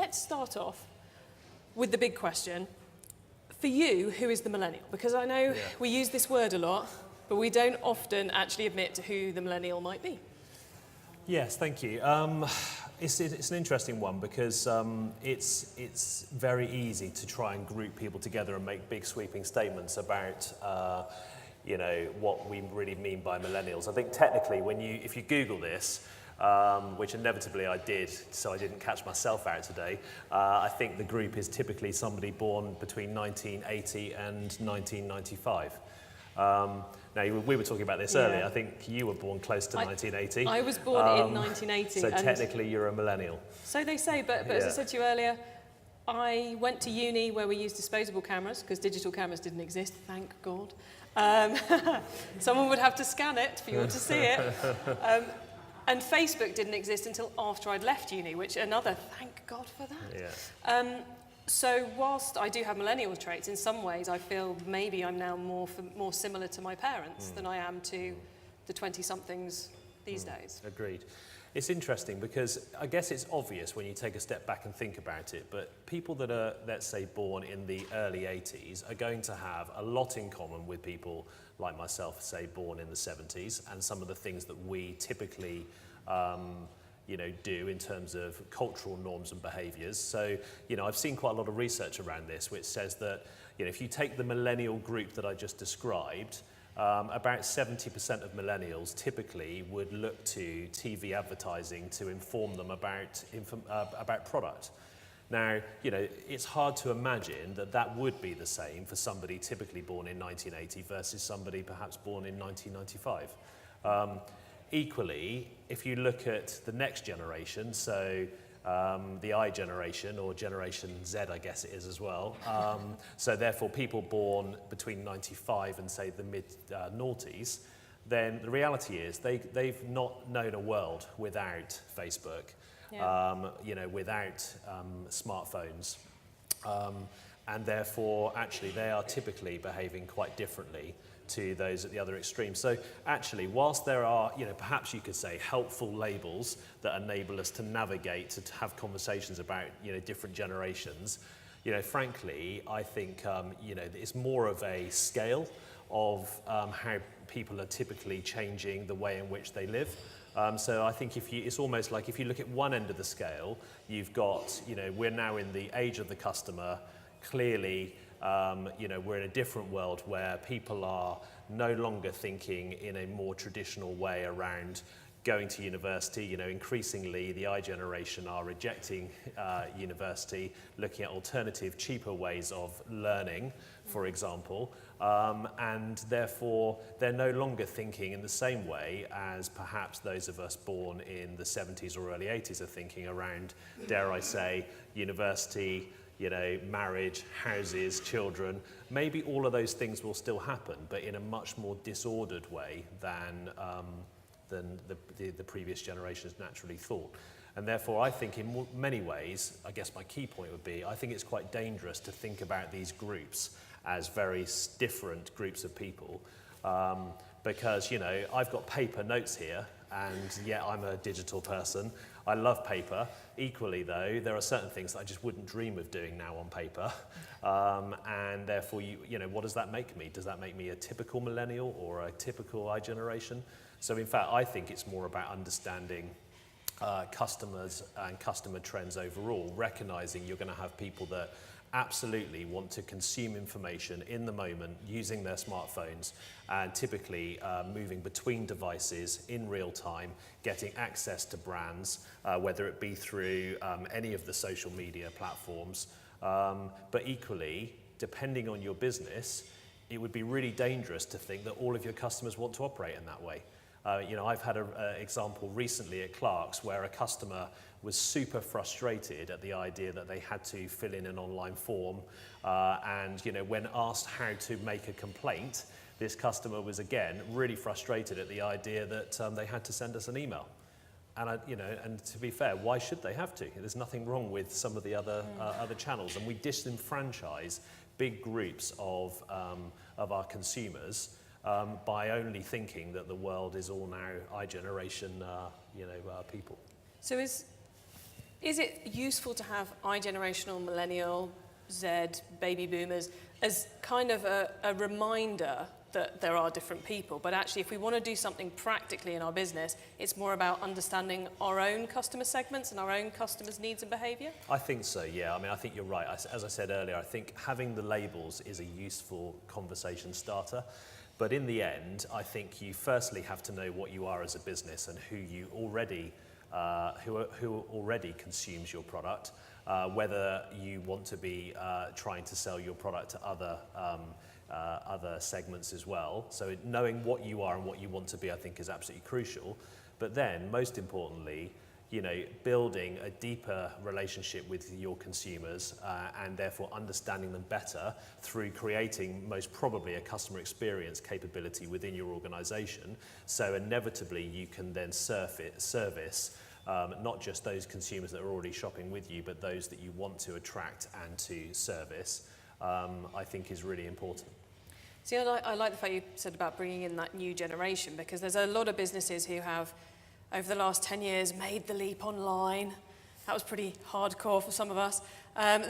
let's start off with the big question. For you, who is the millennial? Because I know we use this word a lot, but we don't often actually admit to who the millennial might be. Yes, thank you. It's an interesting one because it's very easy to try and group people together and make big sweeping statements about what we really mean by millennials. I think technically, if you Google this, which inevitably I did, so I didn't catch myself out today, I think the group is typically somebody born between 1980 and 1995. Now, we were talking about this earlier. I think you were born close to 1980. I was born in 1980. So technically you're a millennial. So they say, but as I said to you earlier, I went to uni where we used disposable cameras because digital cameras didn't exist, thank God. Someone would have to scan it for you to see it. And Facebook didn't exist until after I'd left uni, which thank God for that. Yeah. So whilst I do have millennial traits, in some ways I feel maybe I'm now more similar to my parents than I am to the 20-somethings these days. Agreed. It's interesting because I guess it's obvious when you take a step back and think about it, but people that are, let's say, born in the early 80s are going to have a lot in common with people like myself, say, born in the 70s, and some of the things that we typically do in terms of cultural norms and behaviours. So, I've seen quite a lot of research around this, which says that, if you take the millennial group that I just described, about 70% of millennials typically would look to TV advertising to inform them about product. Now, it's hard to imagine that would be the same for somebody typically born in 1980 versus somebody perhaps born in 1995. Equally, if you look at the next generation, so the I generation, or Generation Z, I guess it is as well, so therefore people born between 95 and, say, the mid-noughties, then the reality is they've not known a world without Facebook, without smartphones, and therefore actually they are typically behaving quite differently to those at the other extreme. So actually, whilst there are, perhaps you could say helpful labels that enable us to navigate, to have conversations about, different generations, frankly, I think, it's more of a scale of how people are typically changing the way in which they live. So I think it's almost like if you look at one end of the scale, you've got, we're now in the age of the customer. Clearly, we're in a different world where people are no longer thinking in a more traditional way around going to university. Increasingly the I generation are rejecting university, looking at alternative, cheaper ways of learning, for example, and therefore they're no longer thinking in the same way as perhaps those of us born in the 70s or early 80s are thinking around, dare I say, university, marriage, houses, children. Maybe all of those things will still happen, but in a much more disordered way than the previous generations naturally thought. And therefore, I think in many ways, I guess my key point would be, I think it's quite dangerous to think about these groups as very different groups of people, because, I've got paper notes here, and yet I'm a digital person. I love paper. Equally, though, there are certain things that I just wouldn't dream of doing now on paper. And therefore, what does that make me? Does that make me a typical millennial or a typical I generation? So in fact, I think it's more about understanding customers and customer trends overall, recognizing you're going to have people that absolutely want to consume information in the moment using their smartphones and typically moving between devices in real time, getting access to brands, whether it be through any of the social media platforms. But equally, depending on your business, it would be really dangerous to think that all of your customers want to operate in that way. I've had an example recently at Clark's where a customer was super frustrated at the idea that they had to fill in an online form, and when asked how to make a complaint, this customer was again really frustrated at the idea that they had to send us an email. And and to be fair, why should they have to? There's nothing wrong with some of the other channels, and we disenfranchise big groups of our consumers by only thinking that the world is all now I generation people. So Is it useful to have iGenerational, Millennial, Z, baby boomers as kind of a reminder that there are different people, but actually if we want to do something practically in our business, it's more about understanding our own customer segments and our own customers' needs and behaviour? I think so, yeah. I mean, I think you're right. As I said earlier, I think having the labels is a useful conversation starter. But in the end, I think you firstly have to know what you are as a business and who you already, who already consumes your product, whether you want to be trying to sell your product to other segments as well. So knowing what you are and what you want to be, I think, is absolutely crucial. But then, most importantly, you know, building a deeper relationship with your consumers and therefore understanding them better through creating most probably a customer experience capability within your organization. So inevitably you can then service not just those consumers that are already shopping with you, but those that you want to attract and to service, I think is really important. See, I like the fact you said about bringing in that new generation, because there's a lot of businesses who have, over the last 10 years, made the leap online. That was pretty hardcore for some of us. Now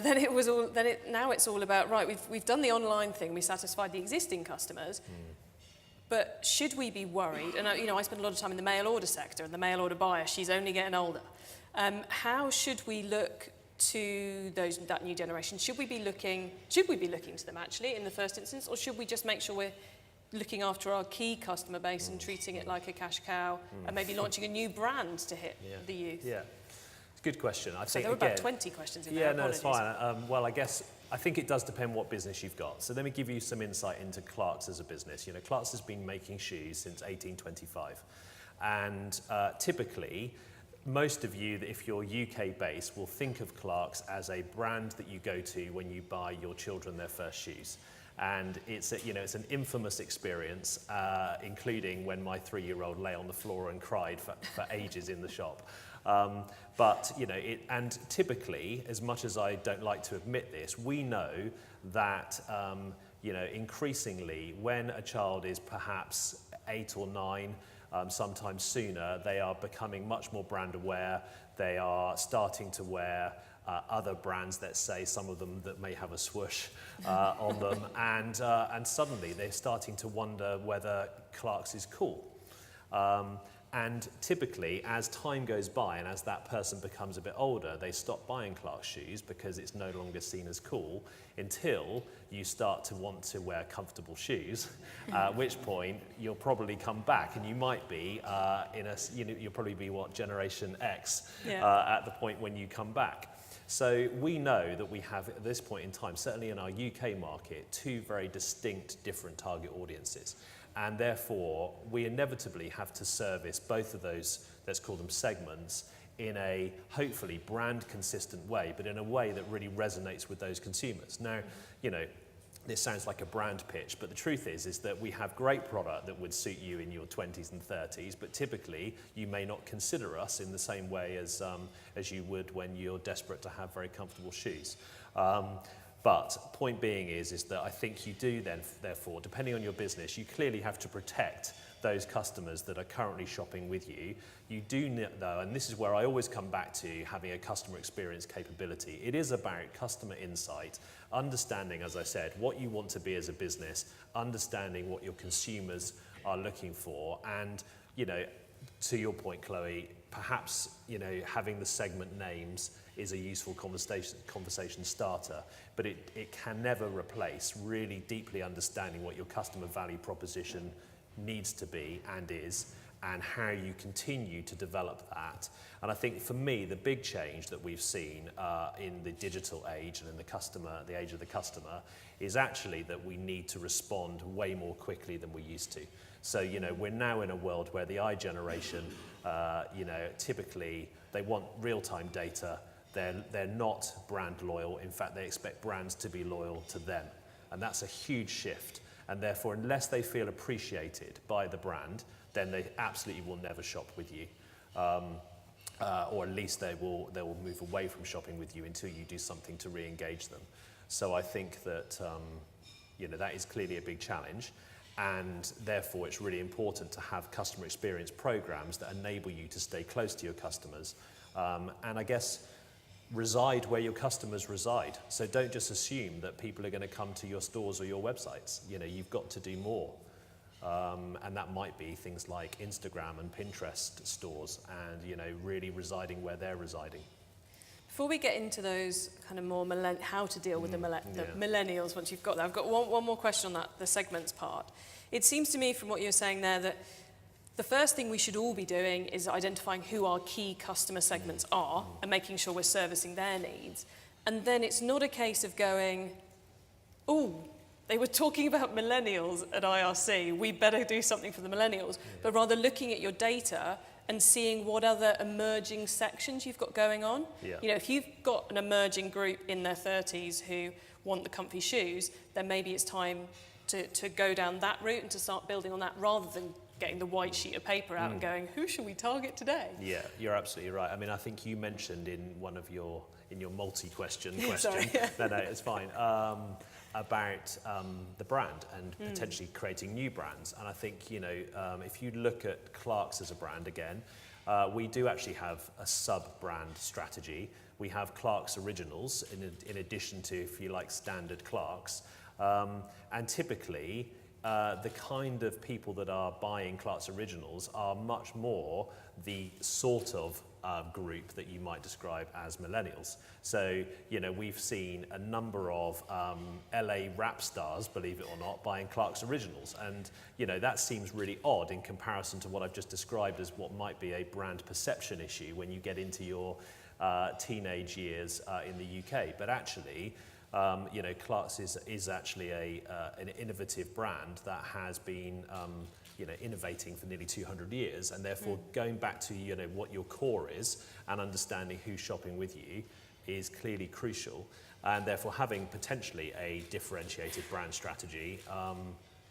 it's all about, right, we've done the online thing, we satisfied the existing customers, but should we be worried? And I spend a lot of time in the mail order sector, and the mail order buyer, she's only getting older. How should we look to that new generation? Should we be looking to them actually in the first instance, or should we just make sure we're looking after our key customer base and treating it like a cash cow and maybe launching a new brand to hit the youth? Yeah, it's a good question. I think there were about 20 questions in there. Yeah, no, it's fine. Well, I think it does depend what business you've got. So let me give you some insight into Clarks as a business. You know, Clarks has been making shoes since 1825, and typically, most of you, if you're UK based, will think of Clarks as a brand that you go to when you buy your children their first shoes. And it's an infamous experience, including when my 3-year-old lay on the floor and cried for ages in the shop. But and typically, as much as I don't like to admit this, we know that increasingly when a child is perhaps 8 or 9, sometimes sooner, they are becoming much more brand aware. They are starting to wear other brands, let's say some of them that may have a swoosh on them, and suddenly they're starting to wonder whether Clarks is cool. And typically, as time goes by and as that person becomes a bit older, they stop buying Clarks shoes because it's no longer seen as cool until you start to want to wear comfortable shoes, at which point you'll probably come back and you might be you'll probably be Generation X at the point when you come back. So we know that we have, at this point in time, certainly in our UK market, 2 very distinct different target audiences. And therefore, we inevitably have to service both of those, let's call them segments, in a hopefully brand consistent way, but in a way that really resonates with those consumers. Now, this sounds like a brand pitch, but the truth is that we have great product that would suit you in your 20s and 30s, but typically you may not consider us in the same way as you would when you're desperate to have very comfortable shoes. But point being is that I think you do then, therefore, depending on your business, you clearly have to protect those customers that are currently shopping with you. You do know, and this is where I always come back to having a customer experience capability. It is about customer insight, understanding, as I said, what you want to be as a business, understanding what your consumers are looking for, and, to your point, Chloe, perhaps, having the segment names is a useful conversation starter, but it can never replace really deeply understanding what your customer value proposition needs to be and is, and how you continue to develop that. And I think for me, the big change that we've seen in the digital age and in the age of the customer, is actually that we need to respond way more quickly than we used to. So, we're now in a world where the iGeneration, typically they want real-time data. They're not brand loyal. In fact, they expect brands to be loyal to them. And that's a huge shift. And therefore, unless they feel appreciated by the brand, then they absolutely will never shop with you. Or at least they will move away from shopping with you until you do something to re-engage them. So I think that, that is clearly a big challenge. And therefore, it's really important to have customer experience programs that enable you to stay close to your customers. And I guess, reside where your customers reside. So don't just assume that people are going to come to your stores or your websites. You know, you've got to do more. And that might be things like Instagram and Pinterest stores and, you know, really residing where they're residing. Before we get into those kind of more how to deal with the millennials once you've got that, I've got one more question on that, the segments part. It seems to me from what you're saying there that the first thing we should all be doing is identifying who our key customer segments are and making sure we're servicing their needs. And then it's not a case of going, oh, they were talking about millennials at IRC, we better do something for the millennials, but rather looking at your data and seeing what other emerging sections you've got going on. Yeah. You know, if you've got an emerging group in their 30s who want the comfy shoes, then maybe it's time to go down that route and to start building on that rather than getting the white sheet of paper out and going, who should we target today? Yeah, you're absolutely right. I mean, I think you mentioned in one of your multi-question question, Sorry, yeah. no, it's fine, about the brand and potentially creating new brands. And I think, you know, if you look at Clarks as a brand again, we do actually have a sub-brand strategy. We have Clarks Originals in addition to, if you like, standard Clarks. And typically, the kind of people that are buying Clarks Originals are much more the sort of group that you might describe as millennials. So, you know, we've seen a number of LA rap stars, believe it or not, buying Clarks Originals. And, you know, that seems really odd in comparison to what I've just described as what might be a brand perception issue when you get into your teenage years in the UK. But actually, you know, Clarks is actually an innovative brand that has been, you know, innovating for nearly 200 years, and therefore going back to, you know, what your core is and understanding who's shopping with you is clearly crucial, and therefore having potentially a differentiated brand strategy,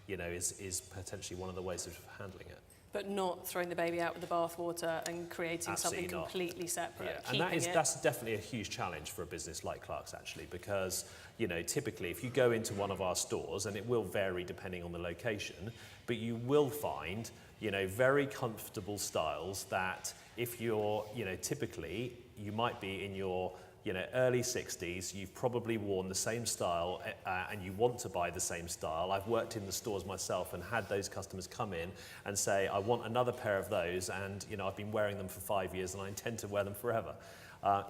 you know, is potentially one of the ways of handling it. But not throwing the baby out with the bathwater and creating Absolutely something not. completely separate. Yeah. And that's definitely a huge challenge for a business like Clarks, actually, because, you know, typically if you go into one of our stores, and it will vary depending on the location, but you will find, you know, very comfortable styles that if you're, you know, typically you might be in your, you know, early 60s, you've probably worn the same style and you want to buy the same style. I've worked in the stores myself and had those customers come in and say, I want another pair of those, and, you know, I've been wearing them for 5 years and I intend to wear them forever.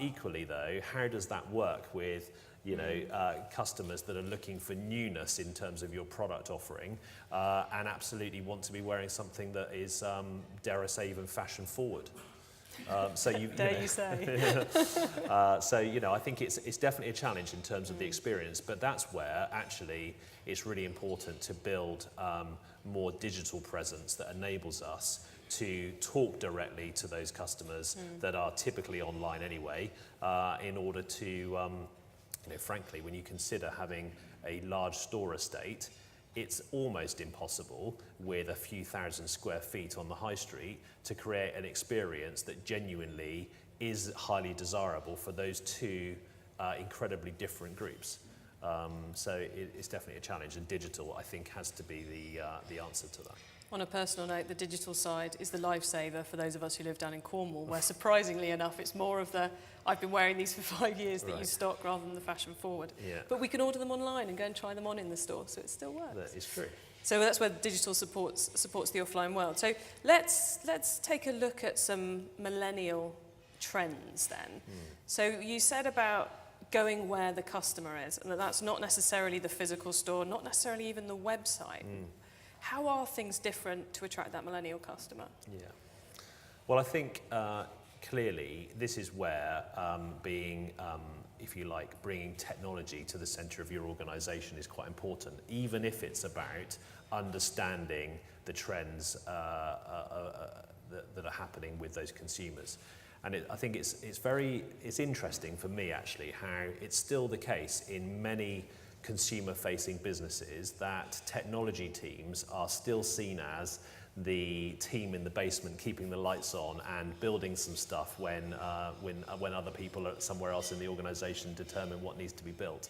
Equally though, how does that work with, you know, customers that are looking for newness in terms of your product offering and absolutely want to be wearing something that is, dare I say, even fashion forward? So you say. So, you know, I think it's definitely a challenge in terms of the experience, but that's where actually it's really important to build more digital presence that enables us to talk directly to those customers that are typically online anyway, in order to, you know, frankly, when you consider having a large store estate, it's almost impossible with a few thousand square feet on the high street to create an experience that genuinely is highly desirable for those two incredibly different groups. So it's definitely a challenge, and digital, I think, has to be the answer to that. On a personal note, the digital side is the lifesaver for those of us who live down in Cornwall, where surprisingly enough, it's more of the, I've been wearing these for 5 years that you stock rather than the fashion forward. Yeah. But we can order them online and go and try them on in the store, so it still works. That is true. So that's where digital supports the offline world. So let's take a look at some millennial trends then. So you said about going where the customer is, and that's not necessarily the physical store, not necessarily even the website. How are things different to attract that millennial customer? Yeah. Well, I think clearly this is where being, if you like, bringing technology to the centre of your organisation is quite important, even if it's about understanding the trends that are happening with those consumers. And I think it's interesting for me actually how it's still the case in many consumer-facing businesses that technology teams are still seen as the team in the basement keeping the lights on and building some stuff when other people are somewhere else in the organisation determine what needs to be built.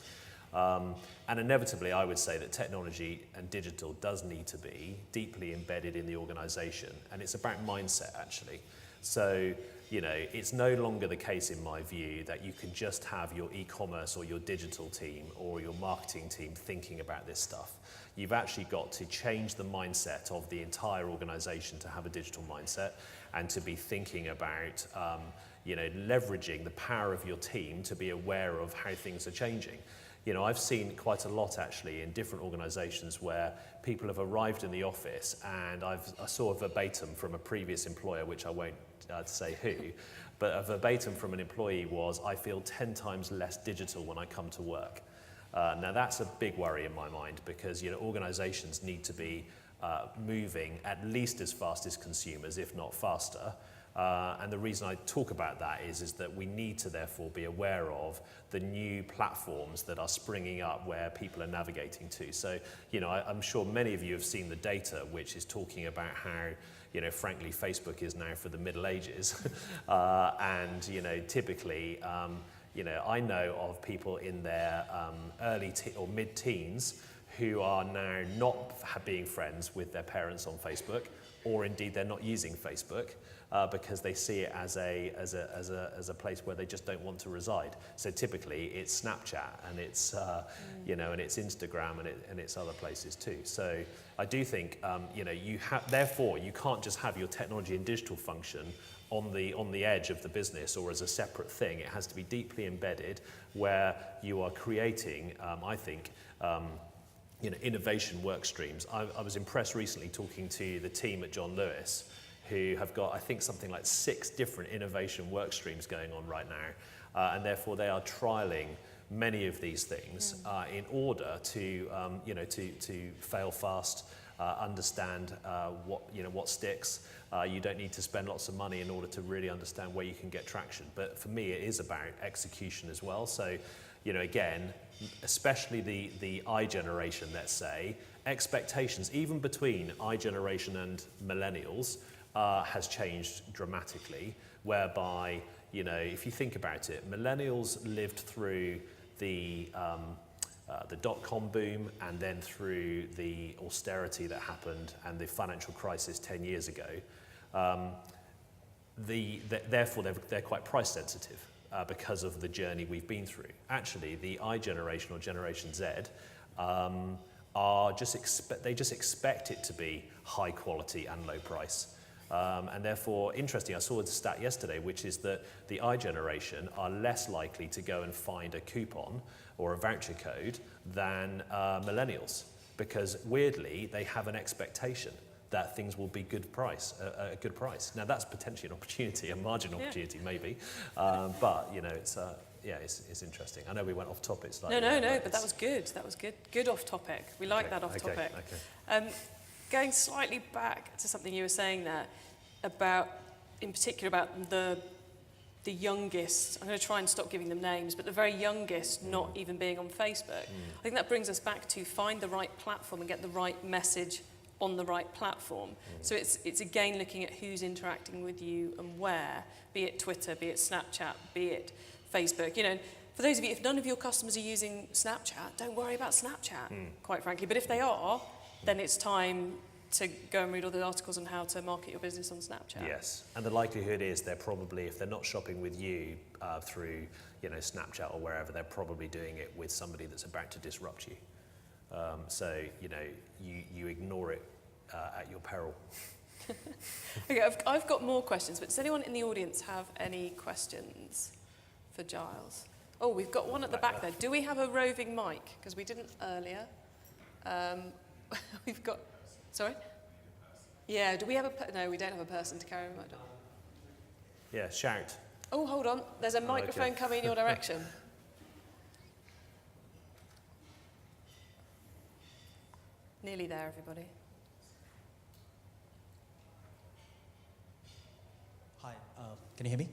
And inevitably, I would say that technology and digital does need to be deeply embedded in the organisation, and it's about mindset actually. So, you know, it's no longer the case in my view that you can just have your e-commerce or your digital team or your marketing team thinking about this stuff. You've actually got to change the mindset of the entire organization to have a digital mindset and to be thinking about, you know, leveraging the power of your team to be aware of how things are changing. You know, I've seen quite a lot actually in different organizations where people have arrived in the office, and I saw a verbatim from a previous employer, which I won't say who, but a verbatim from an employee was, I feel 10 times less digital when I come to work. Now that's a big worry in my mind, because, you know, organizations need to be moving at least as fast as consumers, if not faster. And the reason I talk about that is that we need to therefore be aware of the new platforms that are springing up where people are navigating to. So, you know, I'm sure many of you have seen the data which is talking about how, you know, frankly, Facebook is now for the Middle Ages. And, you know, typically, you know, I know of people in their early or mid-teens who are now not being friends with their parents on Facebook, or indeed they're not using Facebook. Because they see it as a place where they just don't want to reside. So typically it's Snapchat, and it's you know, and it's Instagram, and it's other places too. So I do think you know, therefore you can't just have your technology and digital function on the edge of the business or as a separate thing. It has to be deeply embedded, where you are creating, I think, you know, innovation work streams. I was impressed recently talking to the team at John Lewis, who have got, I think, something like 6 different innovation work streams going on right now. And therefore they are trialing many of these things in order to, you know, to fail fast, understand what sticks. You don't need to spend lots of money in order to really understand where you can get traction. But for me, it is about execution as well. So, you know, again, especially the I generation, let's say, expectations, even between I generation and millennials, has changed dramatically, whereby, you know, if you think about it, millennials lived through the dot-com boom, and then through the austerity that happened and the financial crisis 10 years ago. Therefore, they're quite price sensitive because of the journey we've been through. Actually, the I generation, or Generation Z, they just expect it to be high quality and low price. And therefore, interesting, I saw a stat yesterday, which is that the I generation are less likely to go and find a coupon or a voucher code than millennials, because weirdly, they have an expectation that things will be good price, a good price. Now that's potentially an opportunity, a margin opportunity maybe, but you know, it's interesting. I know we went off topic slightly. No, but that was good. That was good. Good off topic. We like that off topic. Okay. Going slightly back to something you were saying there about, in particular, about the youngest. I'm going to try and stop giving them names, but the very youngest not even being on Facebook. I think that brings us back to find the right platform and get the right message on the right platform. So it's again looking at who's interacting with you and where, be it Twitter, be it Snapchat, be it Facebook. You know, for those of you, if none of your customers are using Snapchat, don't worry about Snapchat, quite frankly. But if they are, then it's time to go and read all the articles on how to market your business on Snapchat. Yes, and the likelihood is they're probably, if they're not shopping with you through, you know, Snapchat or wherever, they're probably doing it with somebody that's about to disrupt you. So, you know, you ignore it at your peril. Okay, I've got more questions, but does anyone in the audience have any questions for Giles? Oh, we've got one at the back there. Do we have a roving mic? Because we didn't earlier. We've got, sorry? Yeah, do we have no, we don't have a person to carry a mic. Yeah, shout. Oh, hold on. There's a microphone coming in your direction. Nearly there, everybody. Hi, can you hear me?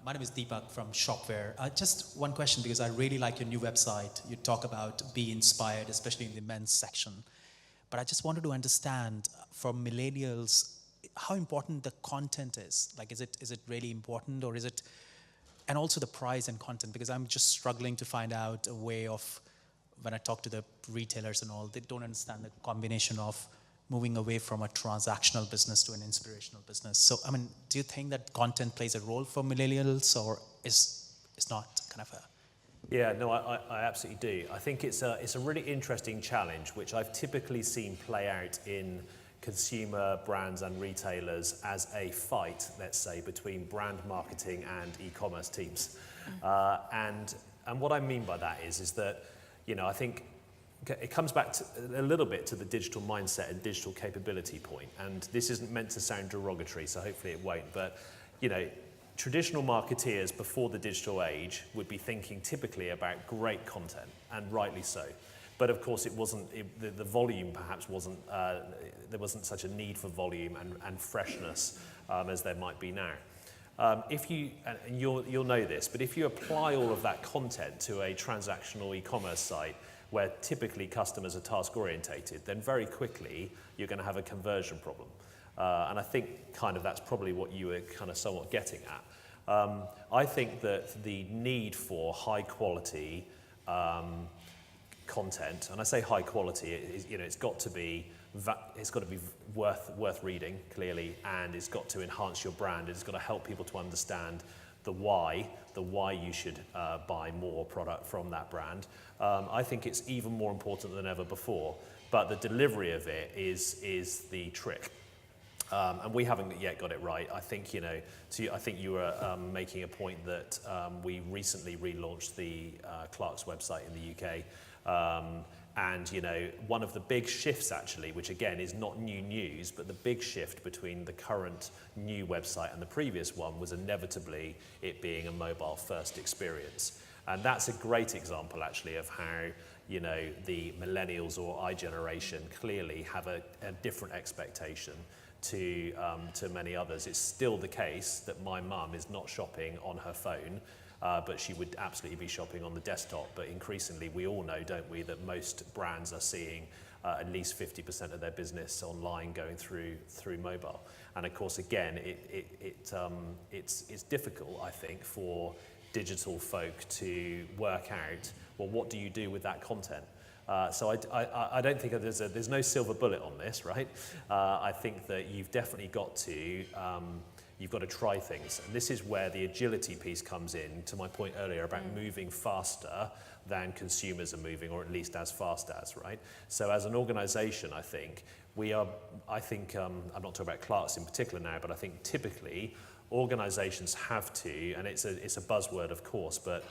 My name is Deepak from Shopware. Just one question, because I really like your new website. You talk about be inspired, especially in the men's section. But I just wanted to understand, for millennials, how important the content is. Like, is it really important, or is it, and also the price and content, because I'm just struggling to find out a way of, when I talk to the retailers and all, they don't understand the combination of moving away from a transactional business to an inspirational business. So, I mean, do you think that content plays a role for millennials, or is not kind of a... Yeah, no, I absolutely do. I think it's a really interesting challenge, which I've typically seen play out in consumer brands and retailers as a fight, let's say, between brand marketing and e-commerce teams. And what I mean by that is that, you know, I think it comes back to, a little bit to the digital mindset and digital capability point. And this isn't meant to sound derogatory, so hopefully it won't. But, you know, traditional marketeers before the digital age would be thinking typically about great content, and rightly so. But of course, the volume perhaps wasn't, there wasn't such a need for volume and freshness as there might be now. If you, and you'll know this, but if you apply all of that content to a transactional e-commerce site where typically customers are task orientated, then very quickly you're going to have a conversion problem. And I think kind of that's probably what you were kind of somewhat getting at. I think that the need for high quality content, and I say high quality, you know, it's got to be worth reading clearly, and it's got to enhance your brand. It's got to help people to understand the why you should buy more product from that brand. I think it's even more important than ever before. But the delivery of it is the trick. And we haven't yet got it right. I think, you know, I think you were making a point that we recently relaunched the Clark's website in the UK. And, you know, one of the big shifts actually, which again is not new news, but the big shift between the current new website and the previous one was inevitably it being a mobile first experience. And that's a great example actually of how, you know, the millennials or iGeneration clearly have a different expectation to many others. It's still the case that my mum is not shopping on her phone, but she would absolutely be shopping on the desktop. But increasingly, we all know, don't we, that most brands are seeing at least 50% of their business online going through mobile. And of course, again, it's difficult, I think, for digital folk to work out, well, what do you do with that content? So I don't think there's no silver bullet on this, right? I think that you've definitely got to try things. And this is where the agility piece comes in, to my point earlier about moving faster than consumers are moving, or at least as fast as, right? So as an organization, I think, I'm not talking about Clark's in particular now, but I think typically organizations have to, and it's a buzzword of course, but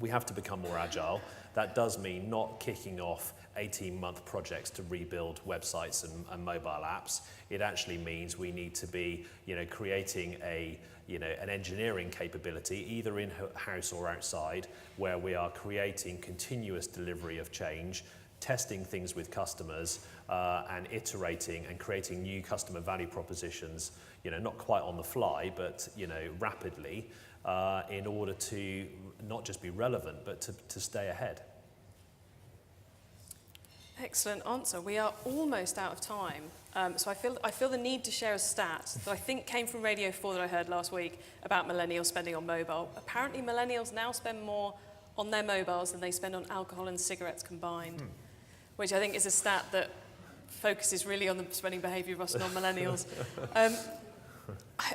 we have to become more agile. That does mean not kicking off 18-month projects to rebuild websites and mobile apps. It actually means we need to be, you know, creating an engineering capability, either in-house or outside, where we are creating continuous delivery of change, testing things with customers, and iterating and creating new customer value propositions, you know, not quite on the fly, but, you know, rapidly, in order to not just be relevant, but to stay ahead. Excellent answer. We are almost out of time. So I feel the need to share a stat that I think came from Radio 4 that I heard last week about millennials spending on mobile. Apparently millennials now spend more on their mobiles than they spend on alcohol and cigarettes combined, which I think is a stat that focuses really on the spending behaviour of us non-millennials.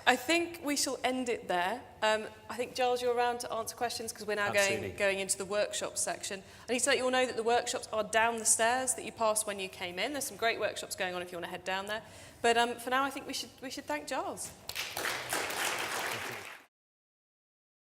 I think we shall end it there. I think, Giles, you're around to answer questions because we're now going into the workshop section. I need to let you all know that the workshops are down the stairs that you passed when you came in. There's some great workshops going on if you want to head down there. But for now, I think we should thank Giles.